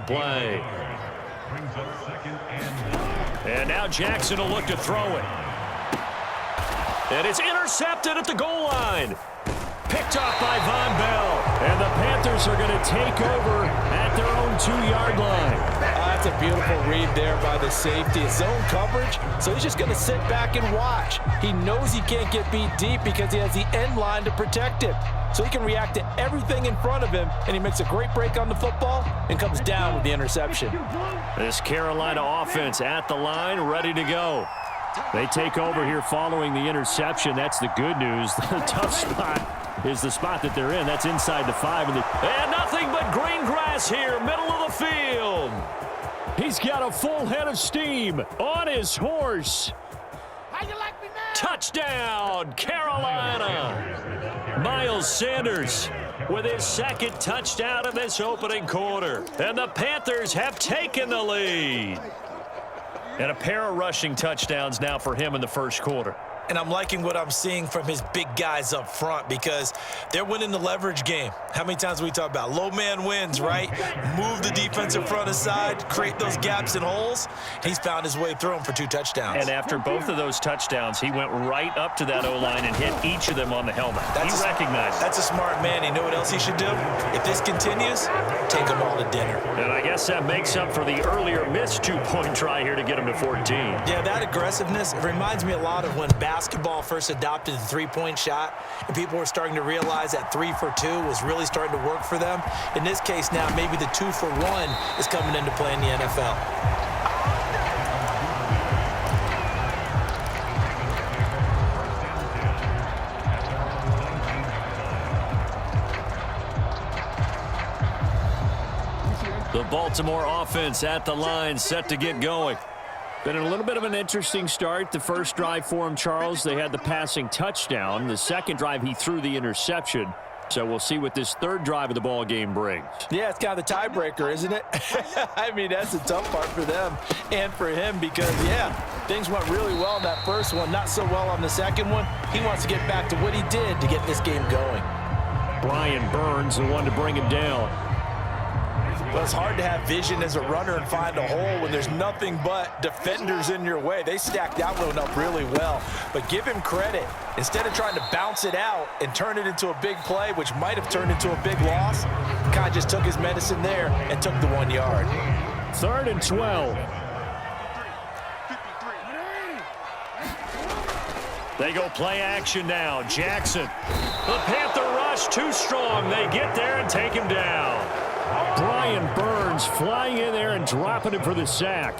play. And now Jackson will look to throw it. And it's intercepted at the goal line. Picked off by Von Bell. And the Panthers are going to take over at their own 2-yard line. That's a beautiful read there by the safety. It's zone coverage, so he's just going to sit back and watch. He knows he can't get beat deep because he has the end line to protect him. So he can react to everything in front of him, and he makes a great break on the football and comes down with the interception. This Carolina offense at the line, ready to go. They take over here following the interception. That's the good news. The tough spot is the spot that they're in. That's inside the 5. And nothing but green grass here, middle of the field. He's got a full head of steam on his horse. How you like me now? Touchdown, Carolina. Miles Sanders with his second touchdown in this opening quarter. And the Panthers have taken the lead. And a pair of rushing touchdowns now for him in the first quarter. And I'm liking what I'm seeing from his big guys up front because they're winning the leverage game. How many times we talk about low man wins, right? Move the defensive front aside, create those gaps and holes. He's found his way through them for 2 touchdowns. And after both of those touchdowns, he went right up to that O-line and hit each of them on the helmet. He recognized it. That's a smart man. You know what else he should do? If this continues, take them all to dinner. And I guess that makes up for the earlier missed 2-point try here to get him to 14. Yeah, that aggressiveness, it reminds me a lot of when basketball first adopted the 3-point shot, and people were starting to realize that 3 for 2 was really starting to work for them. In this case now, maybe the 2 for 1 is coming into play in the NFL. The Baltimore offense at the line, set to get going. Been a little bit of an interesting start. The first drive for him, Charles, they had the passing touchdown. The second drive, he threw the interception. So we'll see what this third drive of the ball game brings. Yeah, it's kind of the tiebreaker, isn't it? I mean, that's the tough part for them and for him because, yeah, things went really well in that first one, not so well on the second one. He wants to get back to what he did to get this game going. Brian Burns, the one to bring him down. Well, it's hard to have vision as a runner and find a hole when there's nothing but defenders in your way. They stacked that one up really well. But give him credit. Instead of trying to bounce it out and turn it into a big play, which might have turned into a big loss, kind of just took his medicine there and took the 1 yard. 3rd and 12. They go play action now. Jackson. The Panther rush too strong. They get there and take him down. Brian Burns flying in there and dropping him for the sack.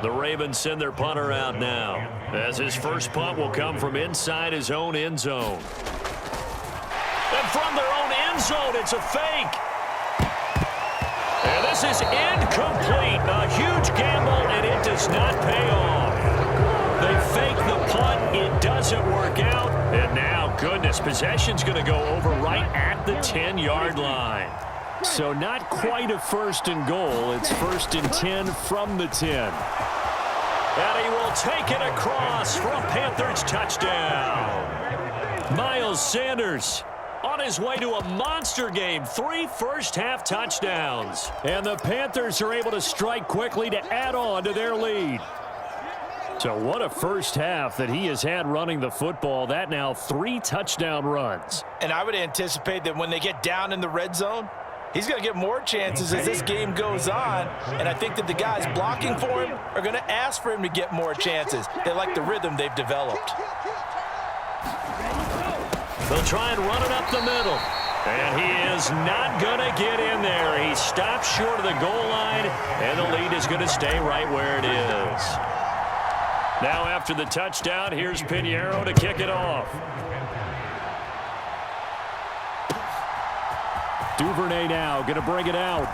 The Ravens send their punter out now, as his first punt will come from inside his own end zone. And from their own end zone, it's a fake. And this is incomplete. A huge gamble, and it does not pay off. They fake the punt. It doesn't work out. And now, goodness, possession's going to go over right at the 10-yard line. So not quite a 1st and goal. It's 1st and 10 from the 10. And he will take it across for a Panthers touchdown. Miles Sanders on his way to a monster game. 3 first-half touchdowns. And the Panthers are able to strike quickly to add on to their lead. So what a first half that he has had running the football. That now 3 touchdown runs. And I would anticipate that when they get down in the red zone, he's going to get more chances as this game goes on. And I think that the guys blocking for him are going to ask for him to get more chances. They like the rhythm they've developed. They'll try and run it up the middle. And he is not going to get in there. He stops short of the goal line, and the lead is going to stay right where it is. Now after the touchdown, here's Pinheiro to kick it off. Duvernay now going to bring it out.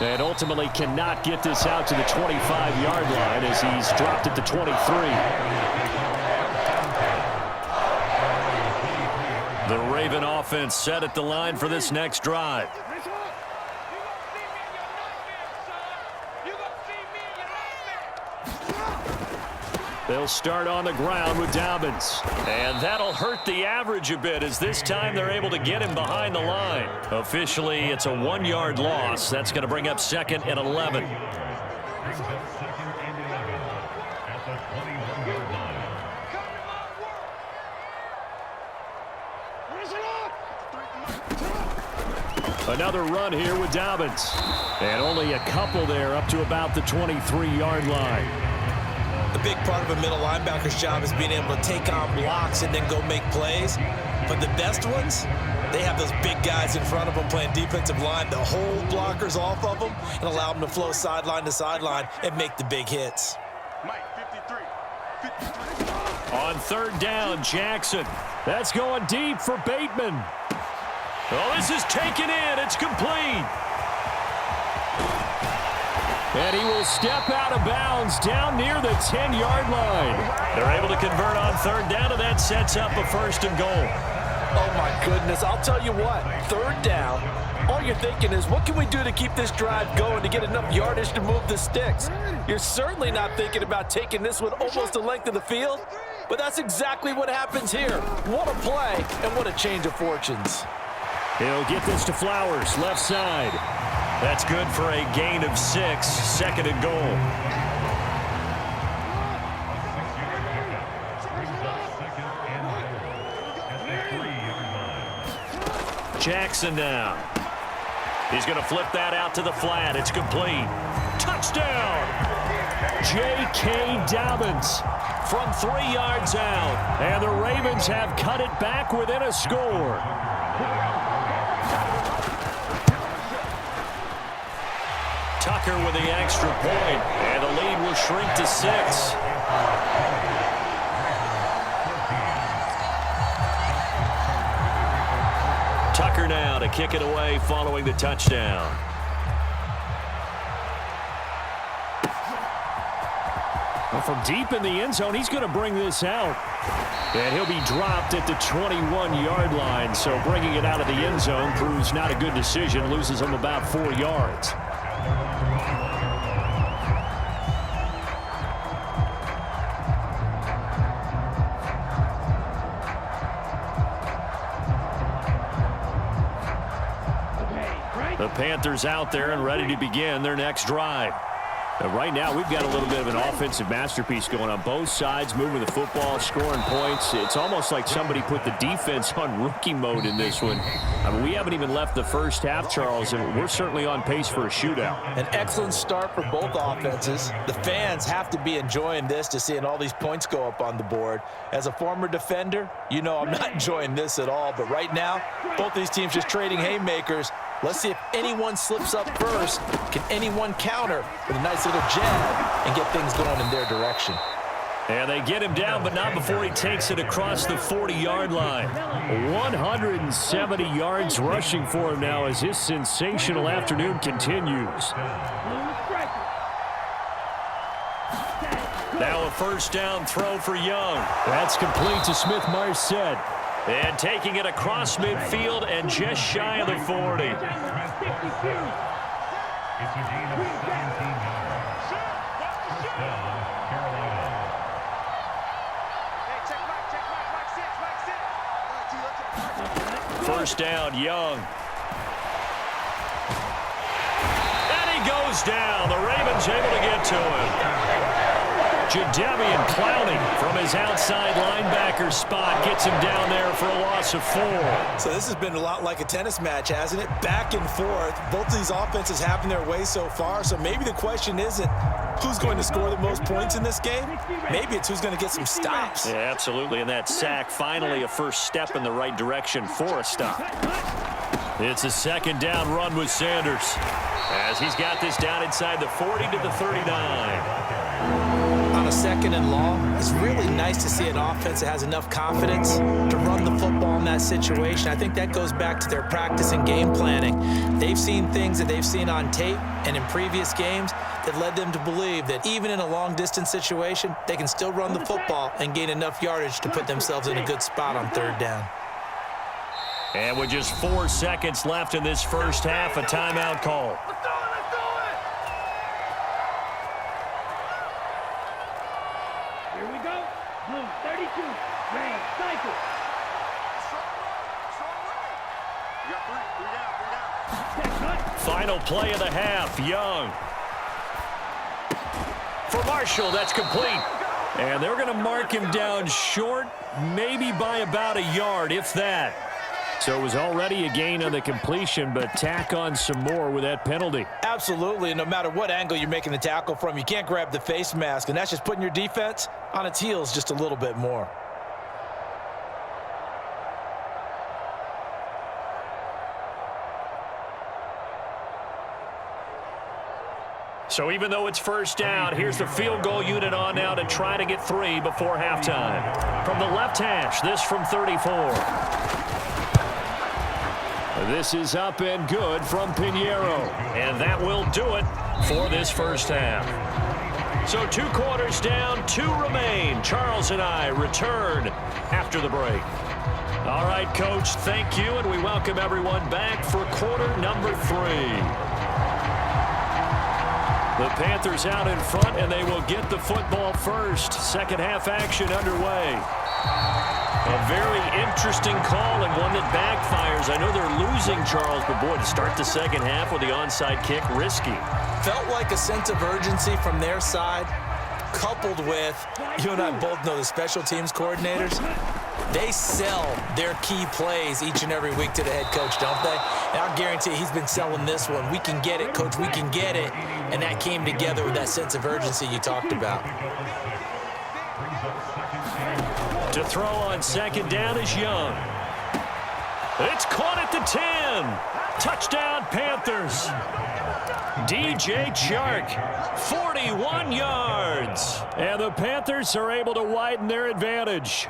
And ultimately cannot get this out to the 25-yard line as he's dropped at the 23. The Raven offense set at the line for this next drive. They'll start on the ground with Dobbins. And that'll hurt the average a bit as this time they're able to get him behind the line. Officially, it's a 1-yard loss. That's going to bring up 2nd and 11. Another run here with Dobbins. And only a couple there up to about the 23-yard line. The big part of a middle linebacker's job is being able to take on blocks and then go make plays. But the best ones, they have those big guys in front of them playing defensive line to hold blockers off of them and allow them to flow sideline to sideline and make the big hits. On 3rd down, Jackson. That's going deep for Bateman. Oh, this is taken in. It's complete. And he will step out of bounds down near the 10-yard line. They're able to convert on 3rd down, and that sets up a 1st and goal. Oh, my goodness. I'll tell you what, 3rd down, all you're thinking is, what can we do to keep this drive going to get enough yardage to move the sticks? You're certainly not thinking about taking this one almost the length of the field, but that's exactly what happens here. What a play and what a change of fortunes. He'll get this to Flowers, left side. That's good for a gain of 6, 2nd and goal. Jackson now. He's going to flip that out to the flat. It's complete. Touchdown! J.K. Dobbins from 3 yards out. And the Ravens have cut it back within a score. Tucker with the extra point, and the lead will shrink to 6. Tucker now to kick it away following the touchdown. Well, from deep in the end zone, he's going to bring this out. And he'll be dropped at the 21-yard line, so bringing it out of the end zone proves not a good decision, loses him about 4 yards. The Panthers out there and ready to begin their next drive. Right now, we've got a little bit of an offensive masterpiece going on both sides, moving the football, scoring points. It's almost like somebody put the defense on rookie mode in this one. I mean, we haven't even left the first half, Charles, and we're certainly on pace for a shootout. An excellent start for both offenses. The fans have to be enjoying this to seeing all these points go up on the board. As a former defender, you know I'm not enjoying this at all, but right now, both these teams just trading haymakers. Let's see if anyone slips up first. Can anyone counter with a nice little jab and get things going in their direction? And they get him down, but not before he takes it across the 40-yard line. 170 yards rushing for him now as his sensational afternoon continues. Now a 1st down throw for Young. That's complete to Smith-Marset. And taking it across midfield and just shy of the 40. First down, Young. And he goes down. The Ravens able to get to him. Jadeveon Clowney from his outside linebacker spot gets him down there for a loss of 4. So this has been a lot like a tennis match, hasn't it? Back and forth. Both of these offenses having their way so far. So maybe the question isn't who's going to score the most points in this game. Maybe it's who's going to get some stops. Yeah, absolutely. And that sack, finally a first step in the right direction for a stop. It's a 2nd down run with Sanders as he's got this down inside the 40 to the 39. On a 2nd and long, it's really nice to see an offense that has enough confidence to run the football in that situation. I think that goes back to their practice and game planning. They've seen things that they've seen on tape and in previous games that led them to believe that even in a long-distance situation, they can still run the football and gain enough yardage to put themselves in a good spot on 3rd down. And with just 4 seconds left in this first half, a timeout call. Here we final play of the half. Young. For Marshall, that's complete. And they're going to mark him down short, maybe by about a yard, if that. So it was already a gain on the completion, but tack on some more with that penalty. Absolutely, and no matter what angle you're making the tackle from, you can't grab the face mask, and that's just putting your defense on its heels just a little bit more. So even though it's first down, here's the field goal unit on now to try to get 3 before halftime. From the left hash, this from 34. This is up and good from Pinheiro. And that will do it for this first half. So 2 quarters down, 2 remain. Charles and I return after the break. All right, Coach, thank you, and we welcome everyone back for quarter number 3. The Panthers out in front, and they will get the football first. Second half action underway. A very interesting call and one that backfires. I know they're losing, Charles, but boy, to start the second half with the onside kick, risky. Felt like a sense of urgency from their side, coupled with, you and I both know the special teams coordinators, they sell their key plays each and every week to the head coach, don't they? And I'll guarantee he's been selling this one. We can get it, coach, we can get it. And that came together with that sense of urgency you talked about. To throw on second down is Young. It's caught at the 10. Touchdown, Panthers. DJ Chark, 41 yards. And the Panthers are able to widen their advantage.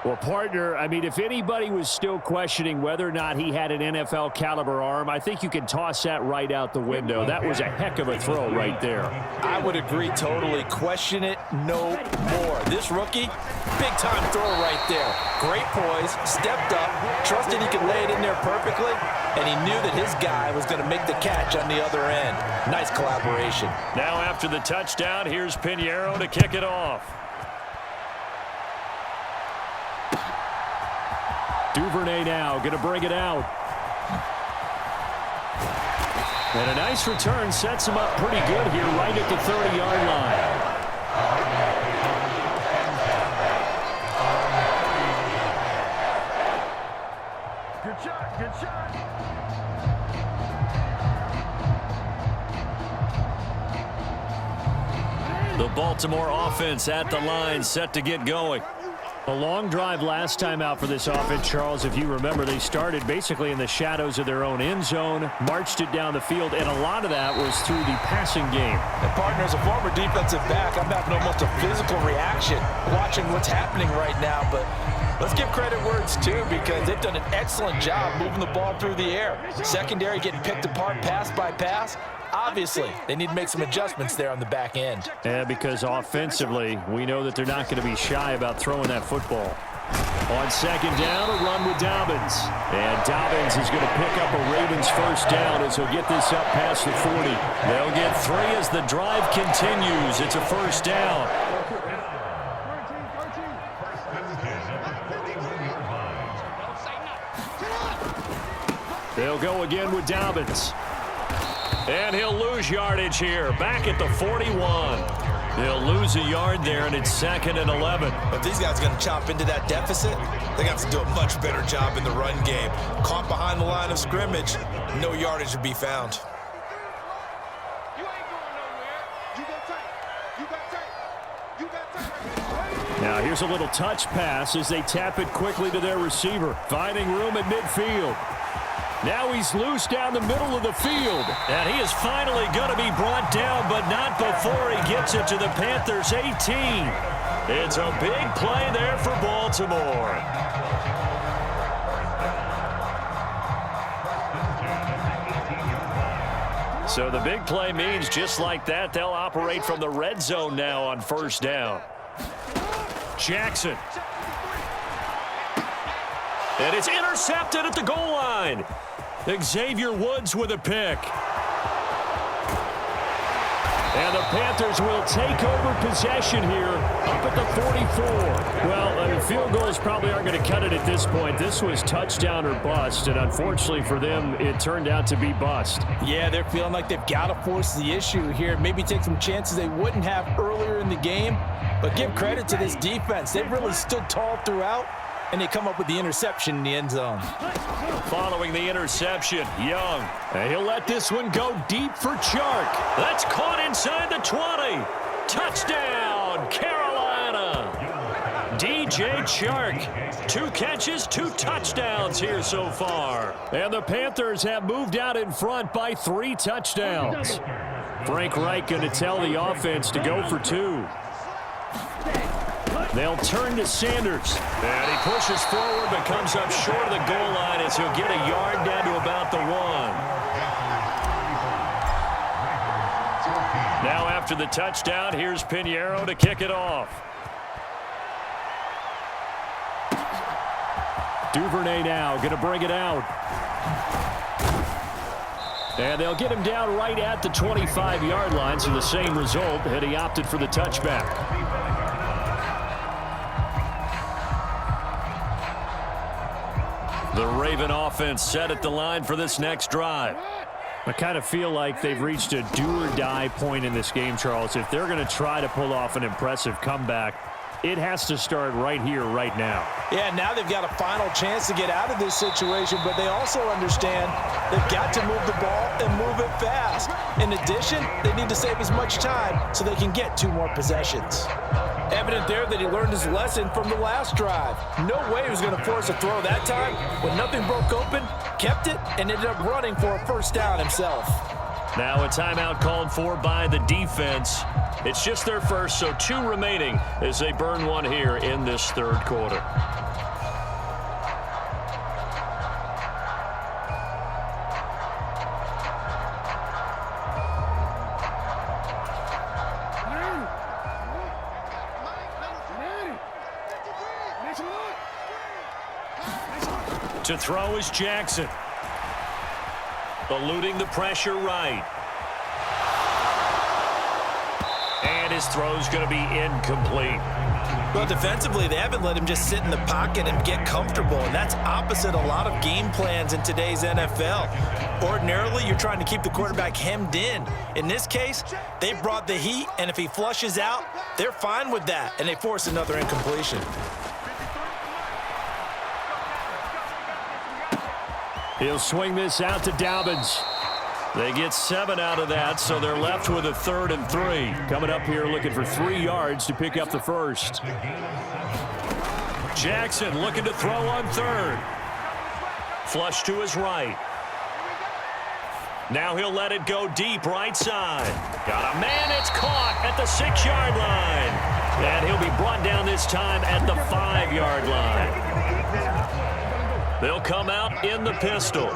Well, partner, I mean, if anybody was still questioning whether or not he had an NFL caliber arm, I think you can toss that right out the window. That was a heck of a throw right there. I would agree totally. Question it no more. This rookie, big-time throw right there. Great poise, stepped up, trusted he could lay it in there perfectly, and he knew that his guy was going to make the catch on the other end. Nice collaboration. Now after the touchdown, here's Pinheiro to kick it off. Duvernay now going to bring it out. And a nice return sets him up pretty good here right at the 30-yard line. Good shot, good shot. The Baltimore offense at the line, set to get going. A long drive last time out for this offense, Charles. If you remember, they started basically in the shadows of their own end zone, marched it down the field, and a lot of that was through the passing game. And partner, as a former defensive back, I'm having almost a physical reaction watching what's happening right now. But let's give credit where it's due, because they've done an excellent job moving the ball through the air. Secondary getting picked apart pass by pass. Obviously, they need to make some adjustments there on the back end. Yeah, because offensively, we know that they're not going to be shy about throwing that football. On second down, a run with Dobbins. And Dobbins is going to pick up a Ravens first down as he'll get this up past the 40. They'll get 3 as the drive continues. It's a first down. They'll go again with Dobbins. And he'll lose yardage here, back at the 41. He'll lose a yard there, and it's 2nd and 11. If these guys are going to chop into that deficit, they're going to have to do a much better job in the run game. Caught behind the line of scrimmage, no yardage to be found. You ain't going nowhere. You got tight. You got tight. You got tight. Now here's a little touch pass as they tap it quickly to their receiver, finding room at midfield. Now he's loose down the middle of the field. And he is finally going to be brought down, but not before he gets it to the Panthers' 18. It's a big play there for Baltimore. So the big play means just like that, they'll operate from the red zone now on first down. Jackson. And it's intercepted at the goal line. Xavier Woods with a pick. And the Panthers will take over possession here up at the 44. Well, The field goals probably aren't going to cut it at this point. This was touchdown or bust, and unfortunately for them, it turned out to be bust. Yeah, they're feeling like they've got to force the issue here. Maybe take some chances they wouldn't have earlier in the game. But give credit to this defense. They've really stood tall throughout, and they come up with the interception in the end zone. Following the interception, Young. And he'll let this one go deep for Chark. That's caught inside the 20. Touchdown, Carolina. DJ Chark. 2 catches, 2 touchdowns here so far. And the Panthers have moved out in front by 3 touchdowns. Frank Reich going to tell the offense to go for 2. They'll turn to Sanders. And he pushes forward but comes up short of the goal line as he'll get a yard down to about the 1. Now after the touchdown, here's Pinheiro to kick it off. Duvernay now going to bring it out. And they'll get him down right at the 25-yard line, so the same result, and he opted for the touchback. The Raven offense set at the line for this next drive. I kind of feel like they've reached a do-or-die point in this game, Charles. If they're going to try to pull off an impressive comeback, it has to start right here, right now. Yeah, now they've got a final chance to get out of this situation, but they also understand they've got to move the ball and move it fast. In addition, they need to save as much time so they can get 2 more possessions. Evident there that he learned his lesson from the last drive. No way he was going to force a throw that time. When nothing broke open, kept it, and ended up running for a first down himself. Now a timeout called for by the defense. It's just their first, so 2 remaining as they burn 1 here in this 3rd quarter. To throw is Jackson. Eluding the pressure right. And his throw's going to be incomplete. Well, defensively, they haven't let him just sit in the pocket and get comfortable, and that's opposite a lot of game plans in today's NFL. Ordinarily, you're trying to keep the quarterback hemmed in. In this case, they brought the heat, and if he flushes out, they're fine with that, and they force another incompletion. He'll swing this out to Dobbins. They get 7 out of that, so they're left with a 3rd and 3. Coming up here looking for 3 yards to pick up the first. Jackson looking to throw on 3rd. Flush to his right. Now he'll let it go deep right side. Got a man, it's caught at the 6-yard line. And he'll be brought down this time at the 5-yard line. They'll come out in the pistol.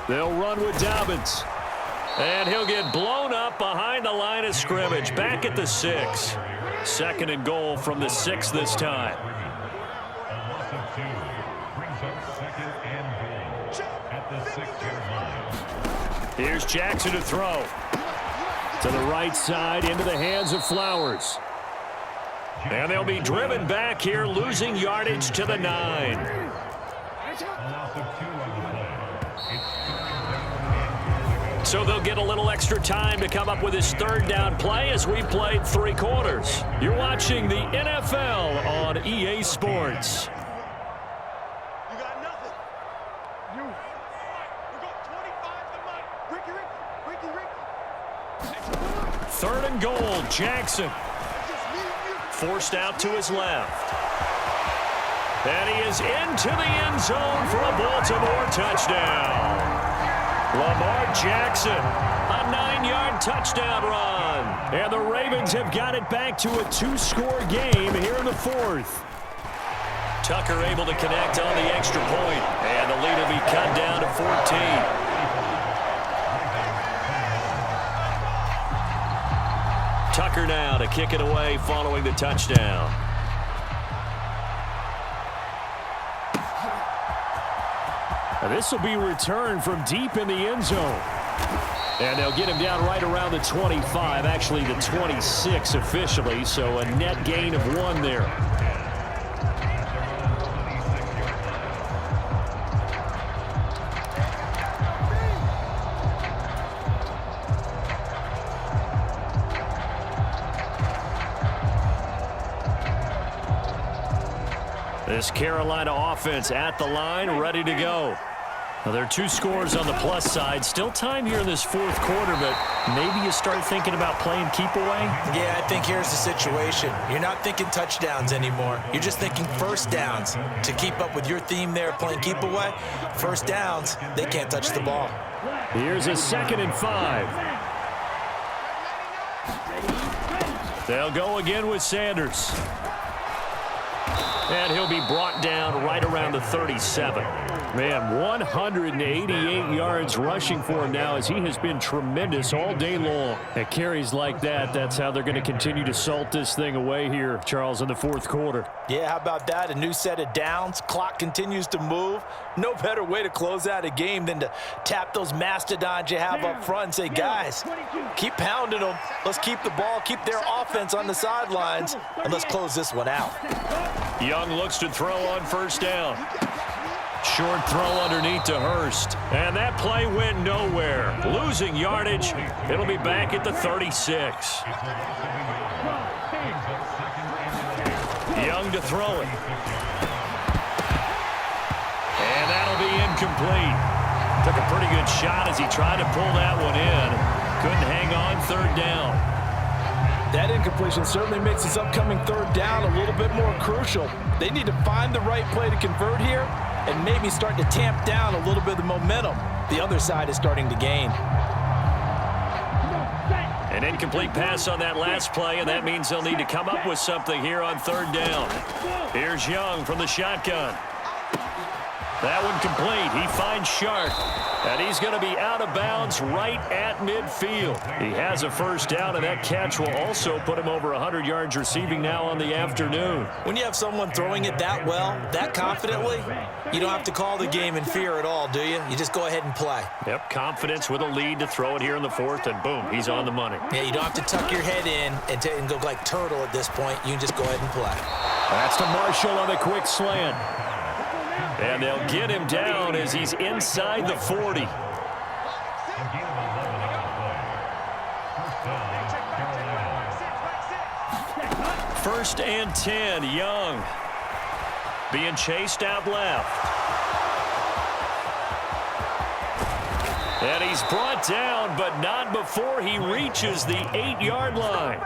They'll run with Dobbins. And he'll get blown up behind the line of scrimmage. Back at the 6. 2nd and goal from the 6 this time. Here's Jackson to throw. To the right side into the hands of Flowers. And they'll be driven back here, losing yardage to the 9. So they'll get a little extra time to come up with his 3rd down play as we played 3 quarters. You're watching the NFL on EA Sports. You got nothing. You got 25 to Mike. Ricky. 3rd and goal, Jackson. Forced out to his left. And he is into the end zone for a Baltimore touchdown. Lamar Jackson, a 9-yard touchdown run. And the Ravens have got it back to a 2-score game here in the 4th. Tucker able to connect on the extra point. And the lead will be cut down to 14. Tucker now to kick it away following the touchdown. Now this will be returned from deep in the end zone. And they'll get him down right around the 25, actually the 26 officially, so a net gain of 1 there. This Carolina offense at the line, ready to go. Now, there are 2 scores on the plus side. Still time here in this 4th quarter, but maybe you start thinking about playing keep away? Yeah, I think here's the situation. You're not thinking touchdowns anymore. You're just thinking first downs. To keep up with your theme there, playing keep away, first downs, they can't touch the ball. Here's a 2nd and 5. They'll go again with Sanders. And he'll be brought down right around the 37. Man, 188 yards rushing for him now as he has been tremendous all day long. At carries like that, that's how they're going to continue to salt this thing away here, Charles, in the 4th quarter. Yeah, how about that? A new set of downs. Clock continues to move. No better way to close out a game than to tap those mastodons you have up front and say, guys, keep pounding them. Let's keep the ball, keep their offense on the sidelines, and let's close this one out. Young looks to throw on 1st down. Short throw underneath to Hurst. And that play went nowhere. Losing yardage. It'll be back at the 36. Young to throw it. And that'll be incomplete. Took a pretty good shot as he tried to pull that one in. Couldn't hang on 3rd down. That incompletion certainly makes this upcoming 3rd down a little bit more crucial. They need to find the right play to convert here and maybe start to tamp down a little bit of the momentum the other side is starting to gain. An incomplete pass on that last play, and that means they'll need to come up with something here on 3rd down. Here's Young from the shotgun. That one complete. He finds Sharp, and he's going to be out of bounds right at midfield. He has a 1st down, and that catch will also put him over 100 yards receiving now on the afternoon. When you have someone throwing it that well, that confidently, you don't have to call the game in fear at all, do you? You just go ahead and play. Yep, confidence with a lead to throw it here in the 4th, and boom, he's on the money. Yeah, you don't have to tuck your head in and go like turtle at this point. You can just go ahead and play. That's to Marshall on the quick slant. And they'll get him down as he's inside the 40. First and 10, Young. Being chased out left. And he's brought down, but not before he reaches the 8-yard line.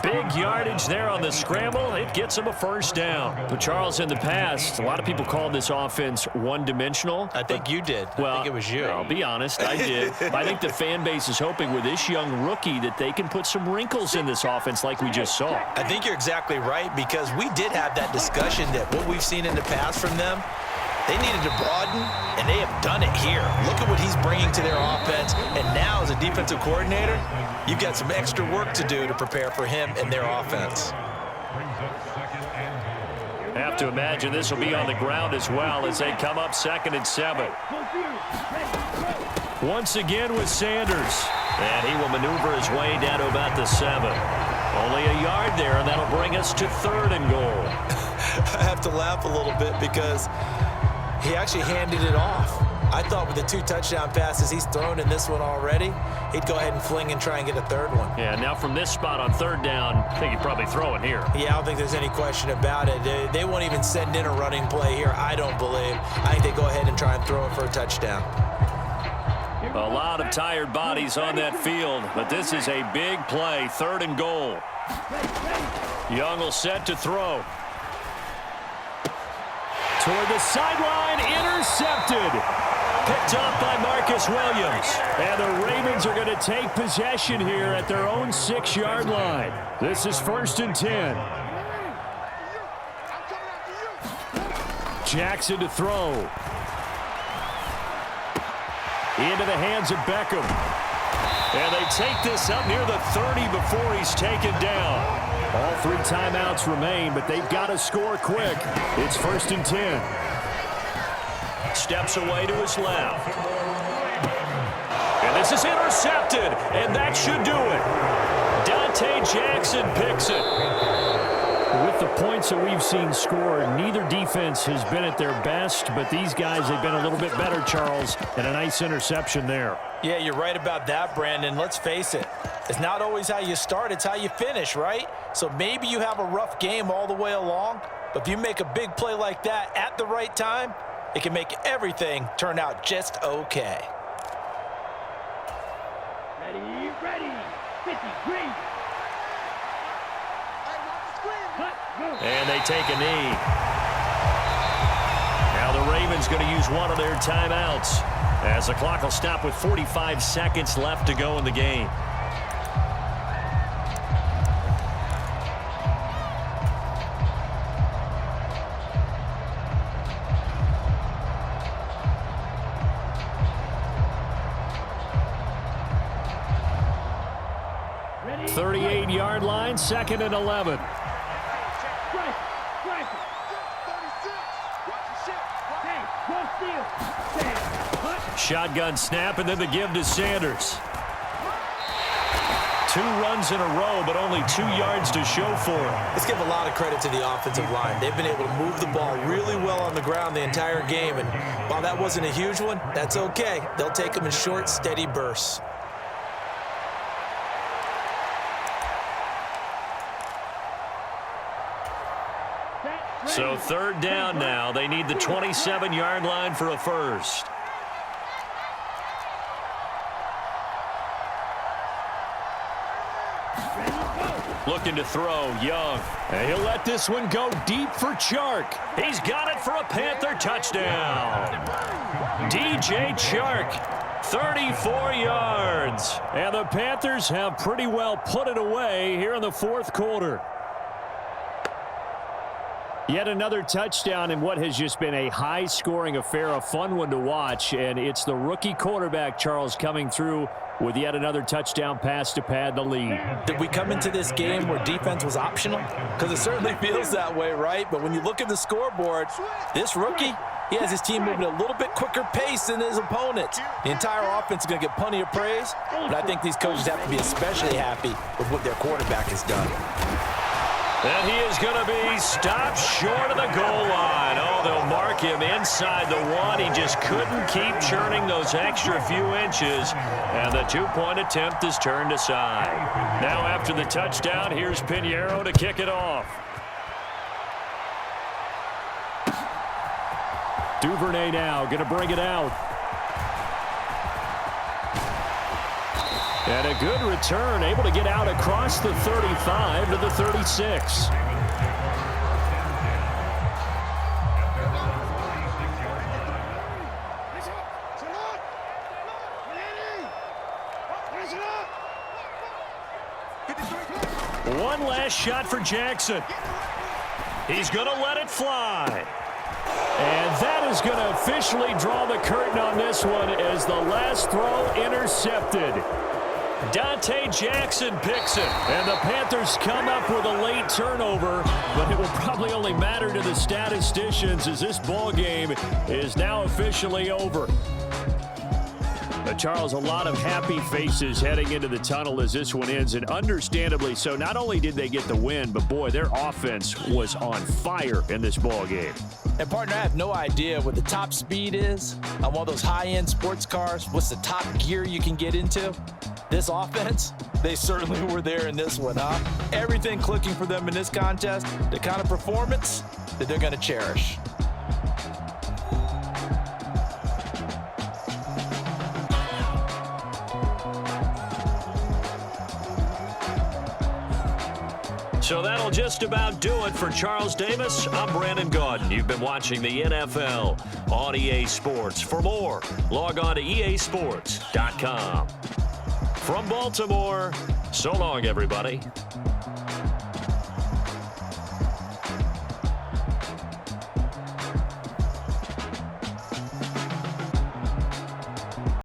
Big yardage there on the scramble. It gets him a 1st down. But Charles, in the past, a lot of people called this offense one-dimensional. I think you did. Well, I think it was you. I'll be honest, I did. But I think the fan base is hoping with this young rookie that they can put some wrinkles in this offense like we just saw. I think you're exactly right, because we did have that discussion that what we've seen in the past from them, they needed to broaden, and they have done it here. Look at what he's bringing to their offense. And now, as a defensive coordinator, you've got some extra work to do to prepare for him and their offense. Have to imagine this will be on the ground as well as they come up 2nd and 7. Once again with Sanders. And he will maneuver his way down to about the 7. Only a yard there, and that'll bring us to 3rd and goal. I have to laugh a little bit because he actually handed it off. I thought with the 2 touchdown passes he's thrown in this one already, he'd go ahead and fling and try and get a 3rd one. Yeah, now from this spot on 3rd down, I think he'd probably throw it here. Yeah, I don't think there's any question about it. They won't even send in a running play here, I don't believe. I think they go ahead and try and throw it for a touchdown. A lot of tired bodies on that field, but this is a big play, 3rd and goal. Young will set to throw. Toward the sideline, intercepted. Picked up by Marcus Williams. And the Ravens are going to take possession here at their own 6-yard line. This is 1st and 10. Jackson to throw. Into the hands of Beckham. And they take this up near the 30 before he's taken down. All 3 timeouts remain, but they've got to score quick. It's 1st and 10. Steps away to his left. And This is intercepted, and that should do it. Dante Jackson picks it. With the points that we've seen scored, neither defense has been at their best, but these guys have been a little bit better, Charles, and a nice interception there. Yeah, you're right about that, Brandon. Let's face it. It's not always how you start, it's how you finish, right? So maybe you have a rough game all the way along, but if you make a big play like that at the right time, it can make everything turn out just okay. Ready, 53. And they take a knee. Now the Ravens going to use one of their timeouts as the clock will stop with 45 seconds left to go in the game. Ready? 38-yard line, 2nd and 11. Shotgun snap, and then the give to Sanders. 2 runs in a row, but only 2 yards to show for it. Let's give a lot of credit to the offensive line. They've been able to move the ball really well on the ground the entire game, and while that wasn't a huge one, that's okay. They'll take them in short, steady bursts. So 3rd down now. They need the 27-yard line for a first. Looking to throw, Young. And he'll let this one go deep for Chark. He's got it for a Panther touchdown. DJ Chark, 34 yards. And the Panthers have pretty well put it away here in the 4th quarter. Yet another touchdown in what has just been a high-scoring affair, a fun one to watch. And it's the rookie quarterback, Charles, coming through with yet another touchdown pass to pad the lead. Did we come into this game where defense was optional? Because it certainly feels that way, right? But when you look at the scoreboard, this rookie, he has his team moving at a little bit quicker pace than his opponents. The entire offense is going to get plenty of praise, but I think these coaches have to be especially happy with what their quarterback has done. And he is going to be stopped short of the goal line. Oh, they'll mark him inside the 1. He just couldn't keep churning those extra few inches, and the 2-point attempt is turned aside. Now after the touchdown, here's Pinheiro to kick it off. Duvernay now going to bring it out. And a good return, able to get out across the 35 to the 36. One last shot for Jackson. He's going to let it fly. And that is going to officially draw the curtain on this one as the last throw intercepted. Dante Jackson picks it. And the Panthers come up with a late turnover, but it will probably only matter to the statisticians as this ball game is now officially over. Charles, a lot of happy faces heading into the tunnel as this one ends, and understandably so. Not only did they get the win, but boy, their offense was on fire in this ball game. And partner, I have no idea what the top speed is on one of those high-end sports cars. What's the top gear you can get into? This offense, they certainly were there in this one, huh? Everything clicking for them in this contest, the kind of performance that they're going to cherish. So that'll just about do it for Charles Davis. I'm Brandon Gaudin. You've been watching the NFL on EA Sports. For more, log on to easports.com. From Baltimore, so long, everybody.